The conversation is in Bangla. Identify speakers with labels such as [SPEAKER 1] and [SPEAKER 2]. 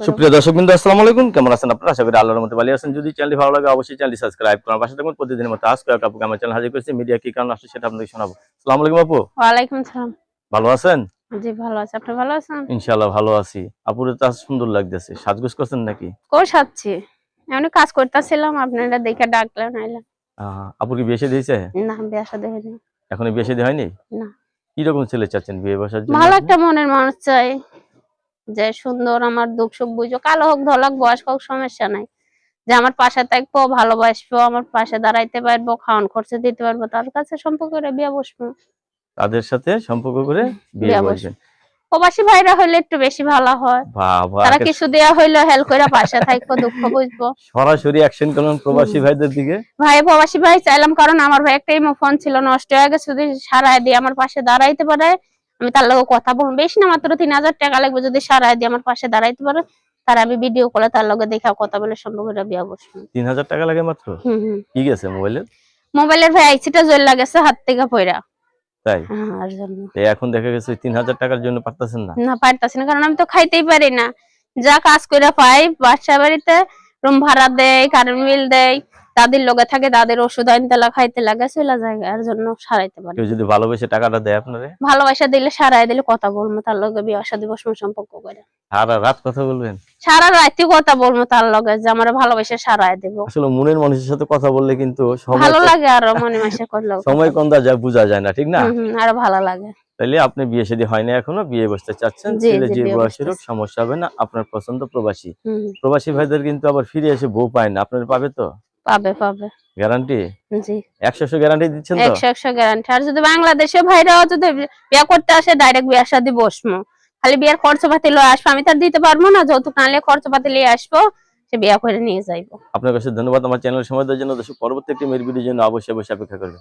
[SPEAKER 1] সুপ্রিয় দর্শকবৃন্দ, আসসালামু আলাইকুম। কেমন আছেন আপনারা? আশা করি আল্লাহর রহমতে ভালো আছেন। যদি চ্যানেলটি ভালো লাগে অবশ্যই চ্যানেলটি সাবস্ক্রাইব করুন। পাশে থাকুন প্রতিদিনের মতো। আজকে আপুকে আমার চ্যানেল হাজির করেছি। মিডিয়া কি কারণে আসছে সেটা আপনাদের শোনাবো। আসসালামু আলাইকুম আপু।
[SPEAKER 2] ওয়ালাইকুম আসসালাম।
[SPEAKER 1] ভালো আছেন?
[SPEAKER 2] জি ভালো আছি। আপনি ভালো আছেন?
[SPEAKER 1] ইনশাআল্লাহ ভালো আছি। আপুরে তো আজ সুন্দর লাগতেছে। সাজগোজ করছেন নাকি?
[SPEAKER 2] সাচ্ছি। এমনি কাজ করতেছিলাম, আপনারা দেখে ডাকলেন আইলাম।
[SPEAKER 1] আপুর কি বিয়ে শাদী হয়েছে?
[SPEAKER 2] না, বিয়ে শাদী হয়নি।
[SPEAKER 1] এখনো বিয়ে শাদী হয়নি?
[SPEAKER 2] না।
[SPEAKER 1] কি রকম ছেলে চাচ্ছেন বিয়ে বসার জন্য
[SPEAKER 2] ভালো
[SPEAKER 1] আপনি?
[SPEAKER 2] একটা মনের মানুষ চাই, যে সুন্দর, আমার দুঃখ সুখ বুঝো, কালো হোক ধলা হোক বয়স হোক সমস্যা নাই, যে আমার পাশে থাকবো, ভালোবাসবো, আমার পাশে দাঁড়াইতে পারবো, খাওয়ান খরচা দিতে পারবো, তার কাছে সম্পর্ক করে বিয়ে বসবো।
[SPEAKER 1] তাদের সাথে সম্পর্ক করে বিয়ে বসবেন।
[SPEAKER 2] প্রবাসী ভাইরা হইলে একটু বেশি ভালো হয়।
[SPEAKER 1] বাবা,
[SPEAKER 2] তারা কিছু দেয়া হইলো হেল্প করে পাশে থাকবো, দুঃখ বুঝবো।
[SPEAKER 1] সরাসরি অ্যাকশন করলেন প্রবাসী ভাইদের দিকে।
[SPEAKER 2] ভাই প্রবাসী ভাই চাইলাম, কারণ আমার ভাই একটা ইমো ফোন ছিল, নষ্ট হয়ে গেছে। যদি সারায় দিয়ে আমার পাশে দাঁড়াইতে পারে, আমি তার লগে কথা বলবো। বেশি না, মাত্র 3000 টাকা লাগবে। যদি সারায় দিয়ে আমার পাশে দাঁড়াইতে পারে, তার আমি ভিডিও কলে তার লগে দেখা কথা বলে সম্পর্কটা বিয়া বসবো।
[SPEAKER 1] 3000 টাকা লাগে মাত্র? কি গেছে মোবাইলের?
[SPEAKER 2] মোবাইলের ভাই আইসিটা জল লাগেছে হাত থেকে পয়রা।
[SPEAKER 1] তাই?
[SPEAKER 2] আর জন্য
[SPEAKER 1] এখন দেখা গেছে 3000 টাকার জন্য পারতেছেন না?
[SPEAKER 2] না, পারতাছি না, কারণ আমি তো খাইতেই পারি না। যা কাজ করে পাই, বাসা বাড়িতে রুম ভাড়া দেয়, কারেন্ট বিল দেয়, তাদের লগে থাকে, তাদের ওষুধ আনতে খাইতে লাগে, চলে যায়। এর জন্য সারাইতে পারি।
[SPEAKER 1] কেউ যদি ভালোবেসে টাকাটা দেয় আপনারে?
[SPEAKER 2] ভালোবাসা দিলে সারাই দিলে কথা বলবো, তার লগে বিয়ে শাদী বসবো সম্পর্ক করে।
[SPEAKER 1] সারা রাত কথা বলবেন?
[SPEAKER 2] সারা রাতে কথা বলবো তার লগে, যে আমার ভালোবাসা সারাই দেব।
[SPEAKER 1] আসলে মনের মানুষের সাথে কথা বললে কিন্তু
[SPEAKER 2] ভালো লাগে, আরো মনে মাসে করলে
[SPEAKER 1] সময় কোনটা যায় বোঝা যায় না, ঠিক না?
[SPEAKER 2] আরো ভালো লাগে।
[SPEAKER 1] তাইলে আপনি বিয়ে শাদী হয়নি এখনো, বিয়ে বসতে চাচ্ছেন। ছেলে যে বয়সের হোক সমস্যা হবে না, আপনার পছন্দ প্রবাসী। প্রবাসী ভাইদের কিন্তু আবার ফিরে এসে বউ পায় না, আপনার পাবে তো?
[SPEAKER 2] পাবে পাবে।
[SPEAKER 1] গ্যারান্টি?
[SPEAKER 2] জি
[SPEAKER 1] 100% গ্যারান্টি দিচ্ছেন তো?
[SPEAKER 2] 100% গ্যারান্টি। আর যদি বাংলাদেশে ভাইরাও যদি বিয়ে করতে আসে, ডাইরেক্ট বিয়ে শাদী বসবো। খালি বিয়ের খরচপাতি লয়ে আসবো, আমি তার দিতে পারবো না, যৌতুক না নিলে খরচপাতি নিয়ে আসবো, সে বিয়ে করে নিয়ে যাইবো।
[SPEAKER 1] আপনার কাছে ধন্যবাদ আমার চ্যানেল সময় দেওয়ার জন্য। পরবর্তী একটি মেয়ের ভিডিওর জন্য অবশ্যই অপেক্ষা করবেন।